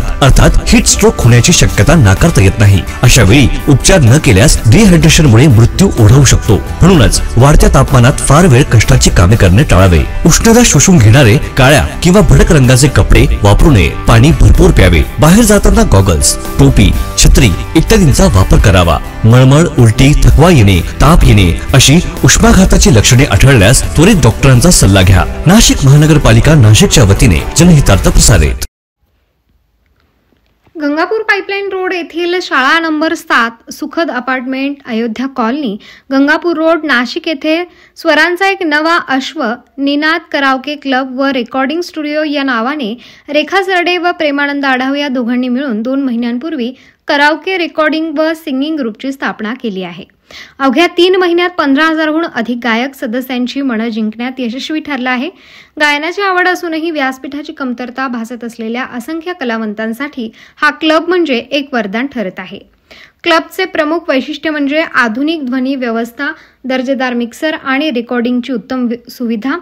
असतात, अर्थात heat stroke होण्याची शक्यता नाकारता येत नाही। अशा वेळी उपचार न केल्यास डिहायड्रेशनमुळे मृत्यू ओढवू शकतो। म्हणूनच वाढत्या तापमानात फार वेळ कष्टाची कामे करणे टाळावे। उष्णता शोषून घेणारे काळ्या किंवा भडक रंगाचे कपडे वापरू नये। पाणी भरपूर प्यावे। बाहेर जाताना गॉगल्स, टोपी, छत्री इत्यादींचा वापर करावा। मळमळ, उलटी, थकवा येणे, ताप येणे अशी उष्माघाताची लक्षणे आढळल्यास त्वरित डॉक्टरांचा सल्ला घ्या। नाशिक महानगरपालिका नाशिकच्या वतीने जनहितार्थ प्रसारित। गंगापूर पाइपलाइन रोड येथील शाळा नंबर 7 सुखद apartment Ayodhya colony Gangapur road Nashik येथे स्वरांचा एक नवा अश्व निनाद कराओके क्लब व रेकॉर्डिंग स्टुडिओ या नावाने रेखा सरडे व प्रेमानंद आढाव या दोघांनी मिळून 2 महिन्यांपूर्वी कराओके रेकॉर्डिंग व सिंगिंग ग्रुपची स्थापना केली आहे। अवघ्या 3 महिन्यात 15,000हून अधिक गायक सदस्यांची मनं जिंकण्यात यशस्वी ठरला आहे। गायनाची आवड असूनही व्यासपीठाची कमतरता भासत असलेल्या असंख्य कलावंतांसाठी हा क्लब म्हणजे एक वरदान ठरत आहे। क्लबचे प्रमुख वैशिष्ट्य म्हणजे आधुनिक ध्वनी व्यवस्था, दर्जेदार मिक्सर आणि रेकॉर्डिंगची उत्तम सुविधा।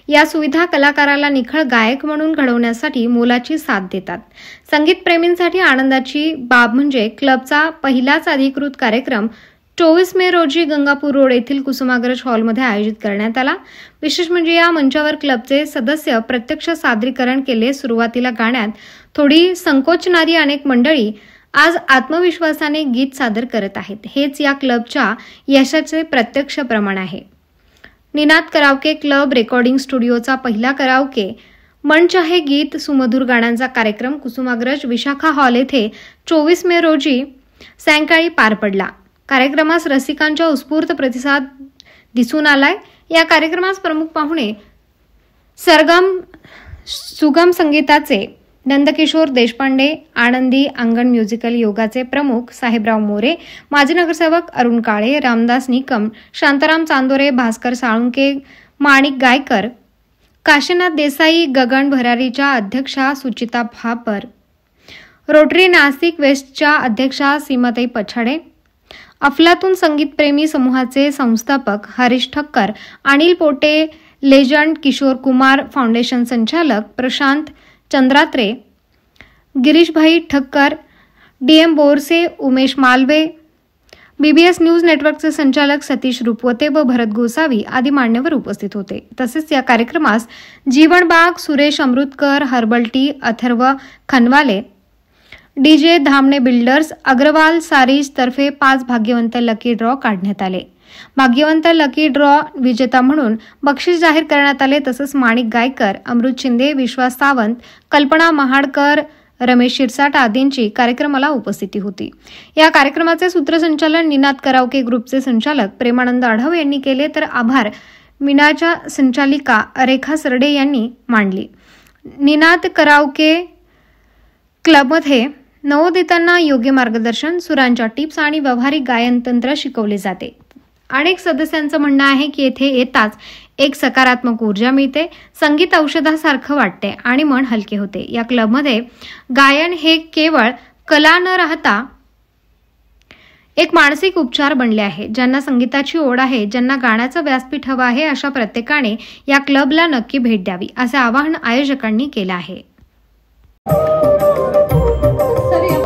या सुविधा कलाकाराला निखळ गायक म्हणून घडवण्यासाठी मोलाची साथ देतात। संगीत प्रेमींसाठी आनंदाची बाब म्हणजे क्लबचा पहिलाच अधिकृत कार्यक्रम 24 मे रोजी गंगापूर रोड येथील कुसुमाग्रज हॉलमध्ये आयोजित करण्यात आला। विशेष म्हणजे या मंचावर क्लबचे सदस्य प्रत्यक्ष सादरीकरण केले। सुरुवातीला गाण्यात थोडी संकोचणारी अनेक मंडळी आज आत्मविश्वासाने गीत सादर करत आहेत। हेच या क्लबच्या यशाचे प्रत्यक्ष प्रमाण आहे। निनाद कराओके क्लब रेकॉर्डिंग स्टुडिओचा पहिला कराओके मन चाहे गीत सुमधुर गाण्यांचा कार्यक्रम कुसुमाग्रज विशाखा हॉल येथे 24 मे रोजी सायंकाळी पार पडला। कार्यक्रमास रसिकांचा उत्स्फूर्त प्रतिसाद दिसून आलाय। या कार्यक्रमास प्रमुख पाहुणे सुगम संगीताचे नंदकिशोर देशपांडे, आनंदी अंगण म्युझिकल योगाचे प्रमुख साहेबराव मोरे, माजी नगरसेवक अरुण काळे, रामदास निकम, शांताराम चांदोरे, भास्कर साळुंके, माणिक गायकर, काशीनाथ देसाई, गगन भरारीच्या अध्यक्षा सुचिता भापर, रोटरी नाशिक वेस्टच्या अध्यक्षा सीमाताई पछाडे, अफलातून संगीतप्रेमी समूहाचे संस्थापक हरीश ठक्कर, अनिल पोटे, लेजंड किशोर कुमार फाउंडेशन संचालक प्रशांत चंद्रात्रे, गिरीशभाई ठक्कर, डीएम बोरसे, उमेश मालवे, बीबीएस न्यूज नेटवर्कचे संचालक सतीश रुपवते व भरत गोसावी आदी मान्यवर उपस्थित होते। तसेच या कार्यक्रमास Jeevan Baug, Suresh Amritkar, herbal tea, Atharva Khanwale, DJ Dhamane builders, Agarwal saris तर्फे 5 भाग्यवंत लकी ड्रॉ काढण्यात आले। भाग्यवंत लकी ड्रॉ विजेता म्हणून बक्षीस जाहीर करण्यात आले। तसंच माणिक गायकर, अमृत शिंदे, विश्वास सावंत, कल्पना महाडकर, रमेश शिरसाट आदींची कार्यक्रमाला उपस्थिती होती। या कार्यक्रमाचे सूत्रसंचालन निनाद कराओके ग्रुपचे संचालक प्रेमानंद आढाव यांनी केले, तर आभार मीनाच्या संचालिका रेखा सरडे यांनी मांडली। निनाद कराओके क्लबमध्ये नवोदितांना योग्य मार्गदर्शन, सुरांच्या टिप्स आणि व्यावहारिक गायन तंत्र शिकवले जाते। अनेक सदस्यांचं म्हणणं आहे की येथे येताच एक सकारात्मक ऊर्जा मिळते, संगीत औषधासारखं वाटते आणि मन हलके होते। या क्लबमध्ये गायन हे केवळ कला न राहता एक मानसिक उपचार बनले आहे। ज्यांना संगीताची ओढ आहे, ज्यांना गाण्याचं व्यासपीठ हवं आहे, अशा प्रत्येकाने या क्लबला नक्की भेट द्यावी असे आवाहन आयोजकांनी केले आहे।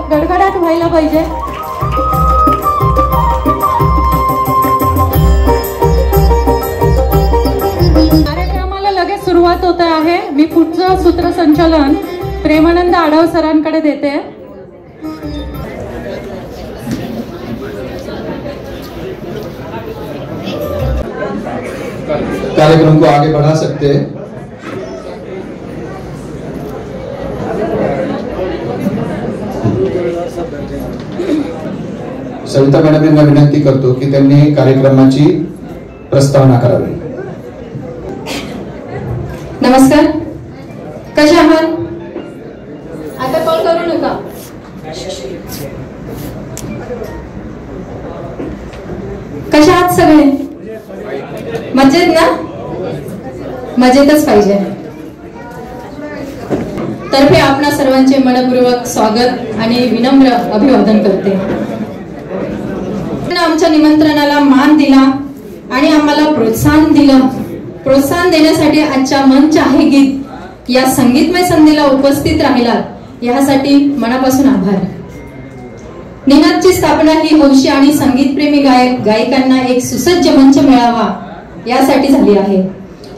गडगडाट व्हायला पाहिजे। कार्यक्रमाला लगेच सुरुवात होत आहे। मी पुढचं सूत्रसंचालन प्रेमानंद आढाव सरांकडे देते। कार्यक्रम को आगे बढ़ा सकते हैं। सविता मॅडम यांना विनंती करतो की त्यांनी कार्यक्रमाची प्रस्तावना करावी। नमस्कार, कशा आहात? आता कॉल करू नका। कशा आहात सगळे? मजेत ना? मजेतच पाहिजे। तर्फे आपणा सर्वांचे मनपूर्वक स्वागत आणि विनम्र अभिवादन करते। आमच्या निमंत्रणाला मान दिला आणि आम्हाला प्रोत्साहन दिलं। प्रोत्साहन देण्यासाठी आजच्या मन चाहे गीत या संगीतमय संधीला उपस्थित राहिलात यासाठी मनापासून आभार. निनादची स्थापना ही हौशी आणि संगीतप्रेमी गायकांना एक सुसज्ज मंच मिळावा यासाठी झाली आहे.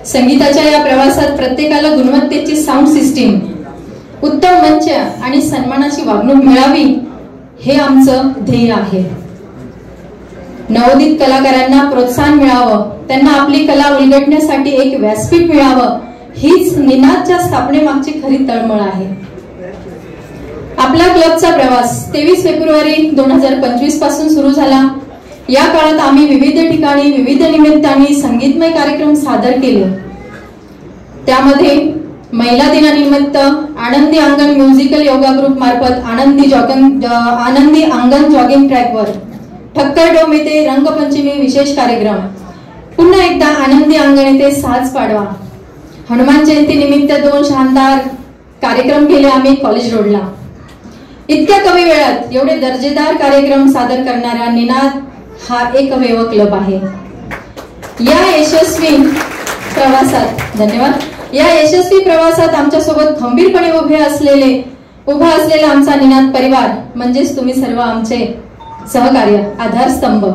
संगीताच्या या प्रवासात प्रत्येकाला गुणवत्तेची साऊंड सिस्टीम, उत्तम मंच आणि सन्मानाची वागणूक मिळावी हे आमचं ध्येय आहे. नवोदित कलाकारांना प्रोत्साहन मिळावं, त्यांना आपली कला उलगडण्यासाठी एक व्यासपीठ मिळावं, हीच निनादच्या स्थापनेमागची खरी तळमळ आहे. आपला क्लबचा प्रवास 23 फेब्रुवारी 2025 पासून सुरू झाला. या काळात आम्ही विविध ठिकाणी विविध निमित्ताने संगीतमय कार्यक्रम सादर केले. त्यामध्ये महिला दिनानिमित्त आनंदी अंगण म्युझिकल योगा ग्रुप मार्फत आनंदी अंगण जॉगिंग ट्रॅकवर ठक्कर डोम येथे रंगपंचमी विशेष कार्यक्रम, पुन्हा एकदा आनंदी अंगण येथे साज पाडवा. हनुमान जयंती निमित्त 2 शानदार कार्यक्रम केले आम्ही कॉलेज रोडला. इतक्या कमी वेळात एवढे दर्जेदार कार्यक्रम सादर करणारा निनाद हा एकमेव क्लब आहे. या यशस्वी प्रवासात आमच्या सोबत खंबीरपणे उभा असलेला आमचा निनाद परिवार म्हणजेच तुम्ही सर्व आमचे सहकार्य, आधारस्तंभ.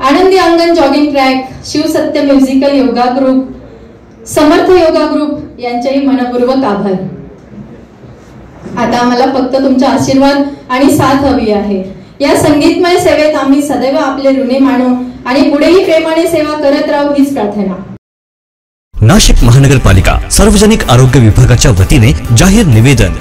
Anandi Angan jogging track, Shivsatya musical yoga group, Samarth yoga group यांचेही मनपूर्वक आभार. आता आम्हाला फक्त तुमचा आशीर्वाद आणि साथ हवी आहे. या संगीतमय सेवेत आम्ही सदैव आपले ऋणी मानू आणि पुढेही प्रेमाने सेवा करत राहू हीच प्रार्थना. नाशिक महानगरपालिका सार्वजनिक आरोग्य विभागाच्या वतीने जाहीर निवेदन.